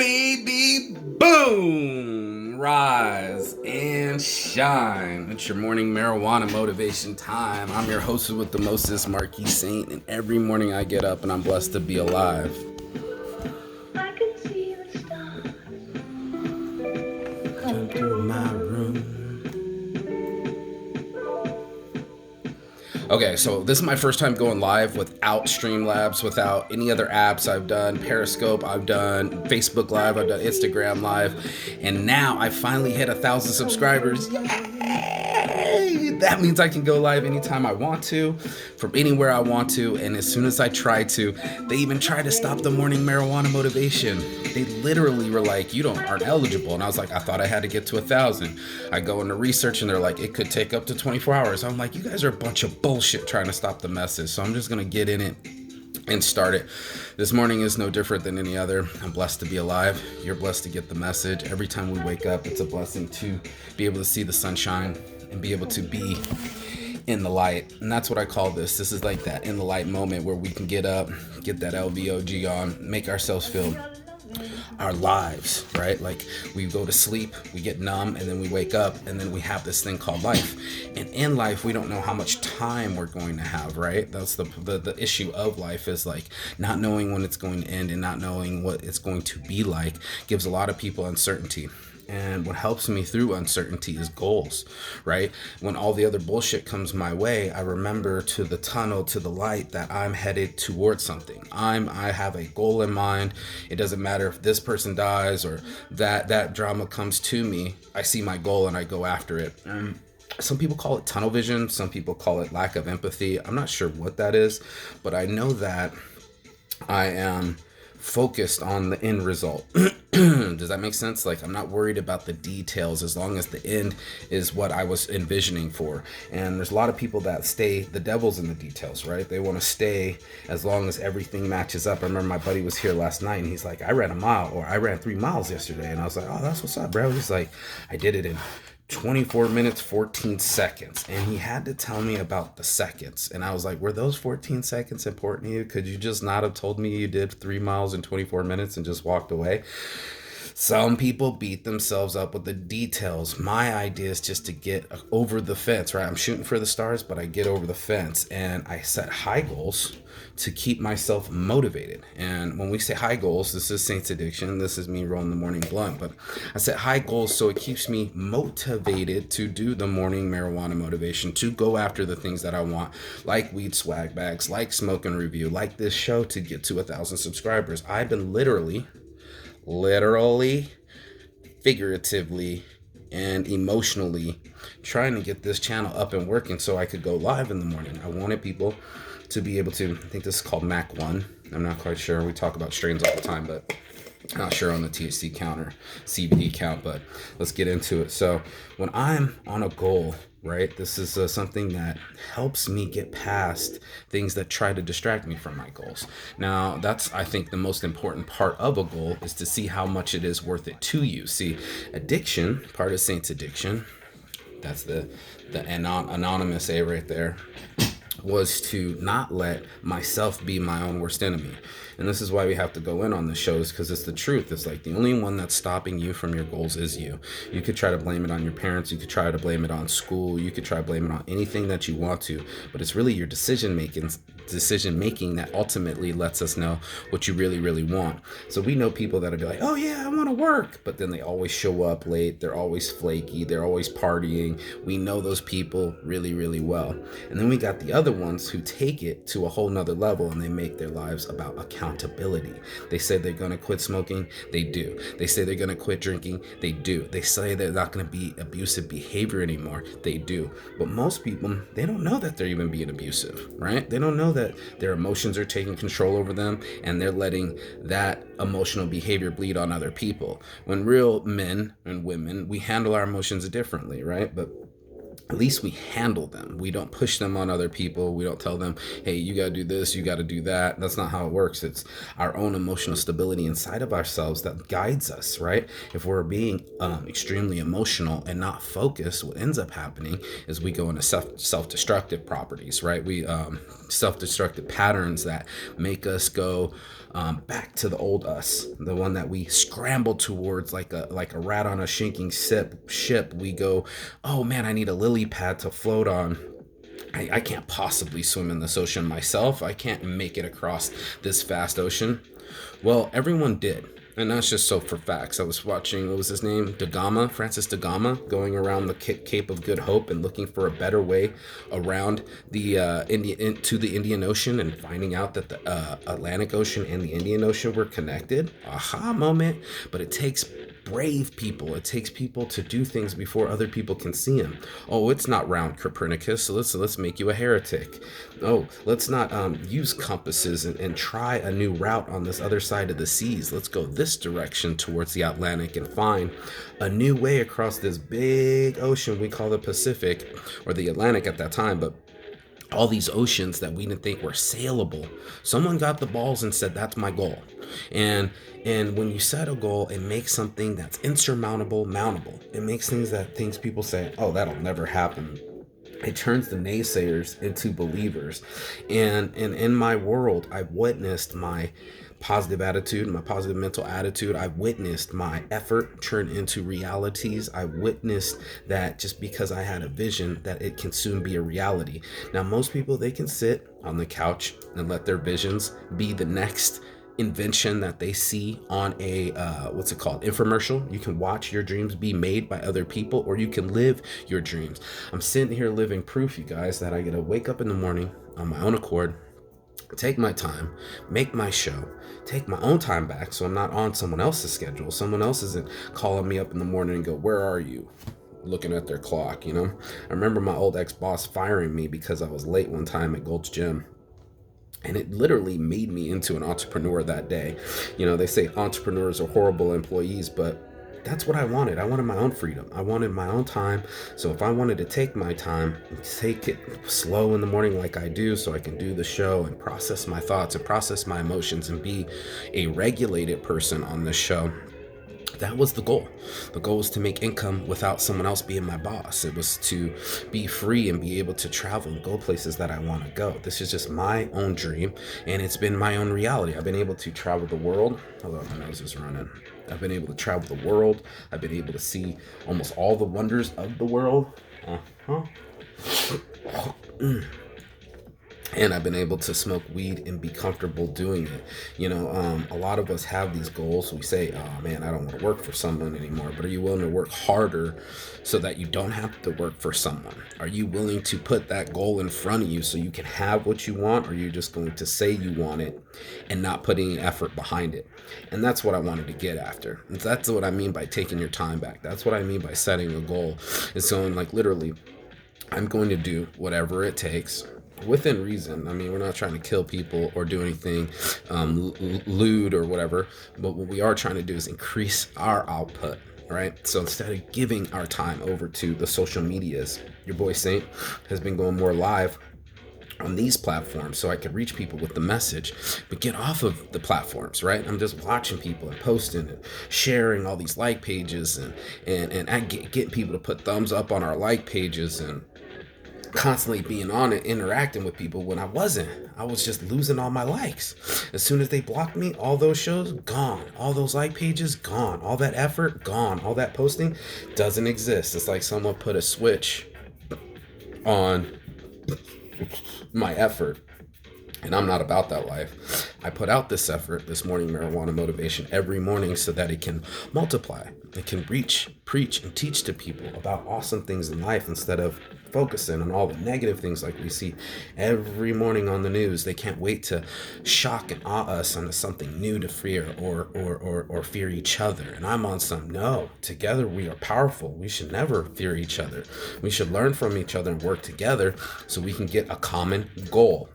baby, boom, rise and shine. It's your morning marijuana motivation time. I'm your host with the mostest, Marquis Saint, and every morning I get up and I'm blessed to be alive. I can see the stars come through my room. Okay, so this is my first time going live without Streamlabs, without any other apps. I've done Periscope, I've done Facebook Live, I've done Instagram Live, and now I finally hit 1,000 subscribers. Yay! That means I can go live anytime I want to, from anywhere I want to, and as soon as I try to, they even try to stop the morning marijuana motivation. They literally were like, you aren't eligible, and I was like, I thought I had to get to 1,000. I go into research, and they're like, it could take up to 24 hours. I'm like, you guys are a bunch of bullshit trying to stop the message, so I'm just gonna get in it and start it. This morning is no different than any other. I'm blessed to be alive. You're blessed to get the message. Every time we wake up, it's a blessing to be able to see the sunshine and be able to be in the light. And that's what I call this. This is like that in the light moment where we can get up, get that LVOG on, make ourselves feel our lives, right? Like we go to sleep, we get numb, and then we wake up, and then we have this thing called life. And in life, we don't know how much time we're going to have, right? That's the issue of life, is like not knowing when it's going to end and not knowing what it's going to be like gives a lot of people uncertainty. And what helps me through uncertainty is goals, right? When all the other bullshit comes my way, I remember to the tunnel, to the light, that I'm headed towards something. I have a goal in mind. It doesn't matter if this person dies or that drama comes to me. I see my goal and I go after it. Some people call it tunnel vision. Some people call it lack of empathy. I'm not sure what that is, but I know that I am focused on the end result. Does that make sense? Like, I'm not worried about the details as long as the end is what I was envisioning for. And there's a lot of people that stay, the devil's in the details, right? They want to stay as long as everything matches up. I remember my buddy was here last night and he's like, I ran 3 miles yesterday. And I was like, oh, that's what's up, bro. He's like, I did it in 24 minutes, 14 seconds. And he had to tell me about the seconds. And I was like, were those 14 seconds important to you? Could you just not have told me you did 3 miles in 24 minutes and just walked away? Some people beat themselves up with the details. My idea is just to get over the fence, right? I'm shooting for the stars, but I get over the fence, and I set high goals to keep myself motivated. And when we say high goals, this is Saints Addiction. This is me rolling the morning blunt, but I set high goals so it keeps me motivated to do the morning marijuana motivation, to go after the things that I want, like weed swag bags, like smoke and review, like this show, to get to 1,000 subscribers. I've been literally, figuratively, and emotionally trying to get this channel up and working so I could go live in the morning. I wanted people to be able to, I think this is called Mac 1. I'm not quite sure. We talk about strains all the time, but I'm not sure on the THC count or CBD count, but let's get into it. So when I'm on a goal, right, this is something that helps me get past things that try to distract me from my goals. Now, that's, I think, the most important part of a goal, is to see how much it is worth it to you. See, addiction, part of Saints Addiction, that's the anonymous A right there, was to not let myself be my own worst enemy. And this is why we have to go in on the shows, because it's the truth. It's like the only one that's stopping you from your goals is you. You could try to blame it on your parents. You could try to blame it on school. You could try to blame it on anything that you want to, but it's really your decision making that ultimately lets us know what you really, really want. So we know people that'll be like, oh yeah, I want to work, but then they always show up late. They're always flaky. They're always partying. We know those people really, really well. And then we got the other ones who take it to a whole nother level, and they make their lives about accountability. They say they're going to quit smoking. They do. They say they're going to quit drinking. They do. They say they're not going to be abusive behavior anymore. They do. But most people, they don't know that they're even being abusive, right? They don't know that their emotions are taking control over them, and they're letting that emotional behavior bleed on other people. When real men and women, we handle our emotions differently, right? But at least we handle them. We don't push them on other people. We don't tell them, hey, you got to do this, you got to do that. That's not how it works. It's our own emotional stability inside of ourselves that guides us, right? If we're being extremely emotional and not focused, what ends up happening is we go into self-destructive properties, right? We self-destructive patterns that make us go back to the old us, the one that we scramble towards like a rat on a sinking ship. We go, oh man, I need a lily pad to float on. I can't possibly swim in this ocean myself. I can't make it across this vast ocean. Well, everyone did. And that's just so for facts. I was watching, what was his name? Francis da Gama, going around the Cape of Good Hope and looking for a better way around the to the Indian Ocean, and finding out that the Atlantic Ocean and the Indian Ocean were connected. Aha moment. But it takes brave people. It takes people to do things before other people can see them. Oh, it's not round, Copernicus, so let's make you a heretic. Oh, let's not use compasses and try a new route on this other side of the seas. Let's go this direction towards the Atlantic and find a new way across this big ocean we call the Pacific, or the Atlantic at that time, but all these oceans that we didn't think were saleable. Someone got the balls and said, that's my goal. And when you set a goal, it makes something that's insurmountable mountable. It makes things people say, oh, that'll never happen. It turns the naysayers into believers. And in my world, I've witnessed my positive attitude, my positive mental attitude. I've witnessed my effort turn into realities. I witnessed that just because I had a vision, that it can soon be a reality. Now, most people, they can sit on the couch and let their visions be the next invention that they see on a what's it called, infomercial. You can watch your dreams be made by other people, or you can live your dreams. I'm sitting here living proof, you guys, that I get to wake up in the morning on my own accord, take my time, make my show, take my own time back, so I'm not on someone else's schedule. Someone else isn't calling me up in the morning and go, where are you, looking at their clock. I remember my old ex-boss firing me because I was late one time at Gold's Gym. And it literally made me into an entrepreneur that day. They say entrepreneurs are horrible employees, but that's what I wanted. I wanted my own freedom. I wanted my own time. So if I wanted to take my time, take it slow in the morning like I do, so I can do the show and process my thoughts and process my emotions and be a regulated person on this show, that was the goal. The goal was to make income without someone else being my boss. It was to be free and be able to travel and go places that I want to go. This is just my own dream, and it's been my own reality. I've been able to travel the world. Hold on, my nose is running. I've been able to travel the world. I've been able to see almost all the wonders of the world. And I've been able to smoke weed and be comfortable doing it. A lot of us have these goals. We say, oh man, I don't want to work for someone anymore. But are you willing to work harder so that you don't have to work for someone? Are you willing to put that goal in front of you so you can have what you want? Or are you just going to say you want it and not putting any effort behind it? And that's what I wanted to get after. And that's what I mean by taking your time back. That's what I mean by setting a goal. It's going like, literally, I'm going to do whatever it takes within reason. I mean, we're not trying to kill people or do anything lewd or whatever, but what we are trying to do is increase our output, right? So instead of giving our time over to the social medias, your boy Saint has been going more live on these platforms so I can reach people with the message, but get off of the platforms, right? I'm just watching people and posting and sharing all these like pages and I get people to put thumbs up on our like pages and constantly being on it, interacting with people when I wasn't. I was just losing all my likes. As soon as they blocked me, all those shows, gone. All those like pages, gone. All that effort, gone. All that posting doesn't exist. It's like someone put a switch on my effort. And I'm not about that life. I put out this effort, this morning marijuana motivation, every morning so that it can multiply. It can reach, preach, and teach to people about awesome things in life instead of focusing on all the negative things like we see every morning on the news. They can't wait to shock and awe us onto something new to fear or fear each other. And I'm on some, no, together we are powerful. We should never fear each other. We should learn from each other and work together so we can get a common goal.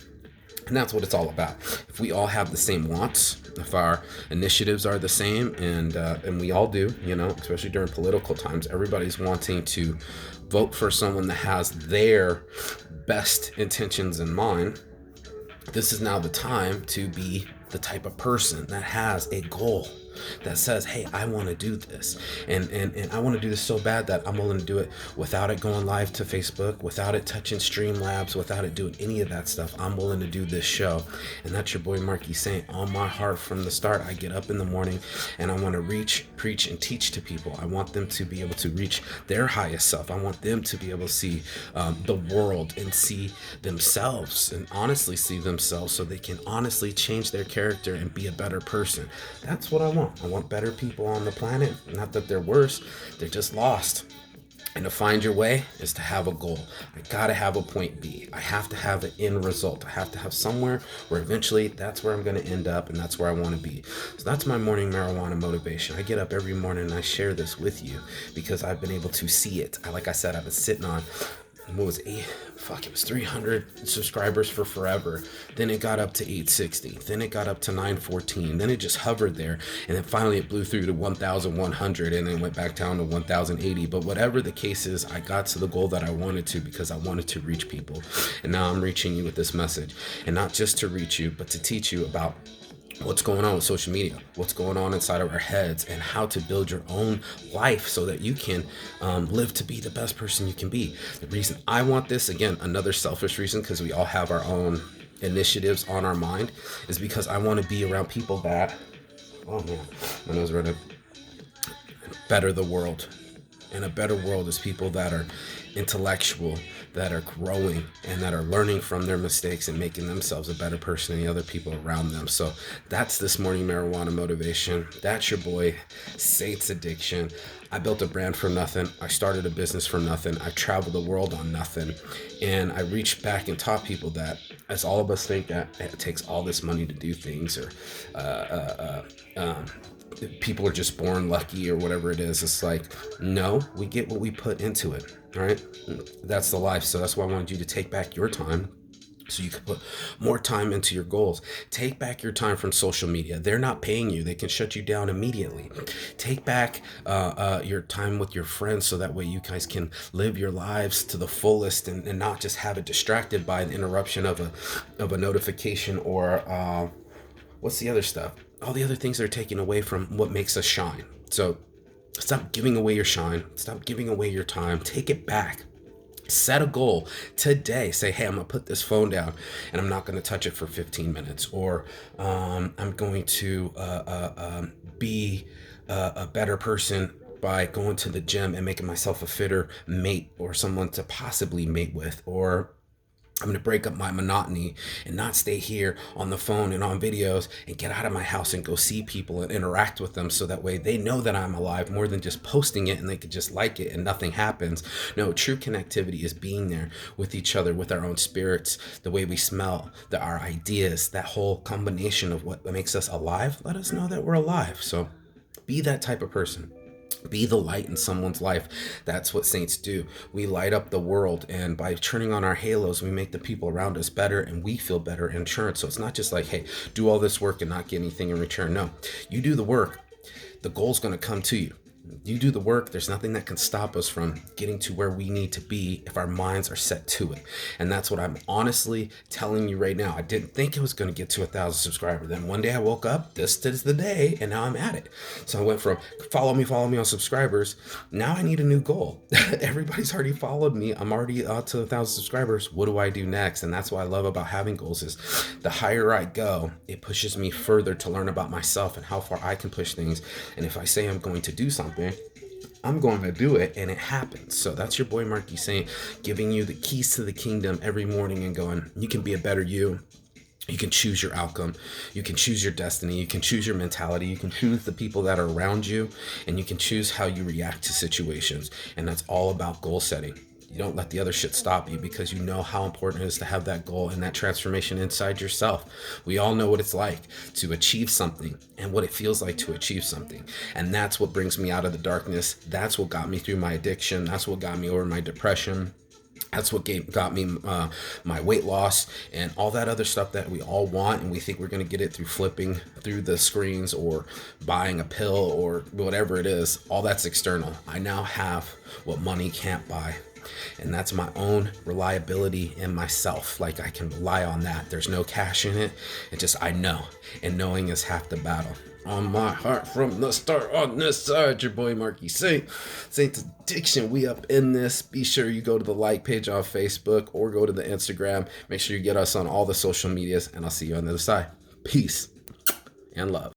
And that's what it's all about. If we all have the same wants, if our initiatives are the same, and we all do, especially during political times, everybody's wanting to vote for someone that has their best intentions in mind. This is now the time to be the type of person that has a goal, that says, hey, I want to do this, and I want to do this so bad that I'm willing to do it without it going live to Facebook, without it touching Streamlabs, without it doing any of that stuff. I'm willing to do this show. And that's your boy Marky Saint. On my heart from the start, I get up in the morning and I want to reach, preach, and teach to people. I want them to be able to reach their highest self. I want them to be able to see the world and see themselves, and honestly see themselves, so they can honestly change their character and be a better person. That's what I want. I want better people on the planet. Not that they're worse, they're just lost. And to find your way is to have a goal. I gotta have a point B. I have to have an end result. I have to have somewhere where eventually that's where I'm gonna end up, and that's where I wanna be. So that's my morning marijuana motivation. I get up every morning and I share this with you because I've been able to see it. Like I said, I've been sitting on, what was it? It was 300 subscribers for forever. Then it got up to 860. Then it got up to 914. Then it just hovered there. And then finally it blew through to 1,100 and then went back down to 1,080. But whatever the case is, I got to the goal that I wanted to because I wanted to reach people. And now I'm reaching you with this message. And not just to reach you, but to teach you about what's going on with social media, what's going on inside of our heads, and how to build your own life so that you can live to be the best person you can be. The reason I want this, again, another selfish reason, because we all have our own initiatives on our mind, is because I want to be around people that, oh man, my nose ready, better the world. And a better world is people that are intellectual, that are growing, and that are learning from their mistakes and making themselves a better person than the other people around them. So that's this morning marijuana motivation. That's your boy Saint's Addiction. I built a brand from nothing. I started a business from nothing. I traveled the world on nothing. And I reached back and taught people that, as all of us think that it takes all this money to do things, or people are just born lucky or whatever it is. It's like, no, we get what we put into it. All right. That's the life. So that's why I wanted you to take back your time, so you can put more time into your goals. Take back your time from social media. They're not paying you. They can shut you down immediately. Take back your time with your friends, so that way you guys can live your lives to the fullest, and not just have it distracted by the interruption of a notification, or what's the other stuff? All the other things that are taken away from what makes us shine. So stop giving away your shine. Stop giving away your time. Take it back. Set a goal today. Say, hey, I'm going to put this phone down and I'm not going to touch it for 15 minutes. Or I'm going to be a better person by going to the gym and making myself a fitter mate, or someone to possibly mate with. Or I'm going to break up my monotony and not stay here on the phone and on videos, and get out of my house and go see people and interact with them, so that way they know that I'm alive, more than just posting it and they could just like it and nothing happens. No, true connectivity is being there with each other, with our own spirits, the way we smell, our ideas, that whole combination of what makes us alive. Let us know that we're alive. So be that type of person. Be the light in someone's life. That's what saints do. We light up the world, and by turning on our halos, we make the people around us better, and we feel better in turn. So it's not just like, hey, do all this work and not get anything in return. No, you do the work. The goal's going to come to you. You do the work. There's nothing that can stop us from getting to where we need to be if our minds are set to it. And that's what I'm honestly telling you right now. I didn't think it was going to get to 1,000 subscribers. Then one day I woke up, this is the day, and now I'm at it. So I went from follow me on subscribers. Now I need a new goal. Everybody's already followed me. I'm already up to 1,000 subscribers. What do I do next? And that's what I love about having goals, is the higher I go, it pushes me further to learn about myself and how far I can push things. And if I say I'm going to do something, I'm going to do it, and it happens. So that's your boy Marky Saint, giving you the keys to the kingdom every morning and going, you can be a better you. You can choose your outcome. You can choose your destiny. You can choose your mentality. You can choose the people that are around you, and you can choose how you react to situations. And that's all about goal setting. You don't let the other shit stop you, because you know how important it is to have that goal and that transformation inside yourself. We all know what it's like to achieve something and what it feels like to achieve something. And that's what brings me out of the darkness. That's what got me through my addiction. That's what got me over my depression. That's what got me my weight loss and all that other stuff that we all want, and we think we're going to get it through flipping through the screens or buying a pill or whatever it is. All that's external. I now have what money can't buy, and that's my own reliability in myself. Like, I can rely on that. There's no cash in it. It just, I know, and knowing is half the battle. On my heart from the start, on this side, your boy Marky Saints Addiction. We up in this. Be sure you go to the like page on Facebook or go to the Instagram. Make sure you get us on all the social medias, and I'll see you on the other side. Peace and love.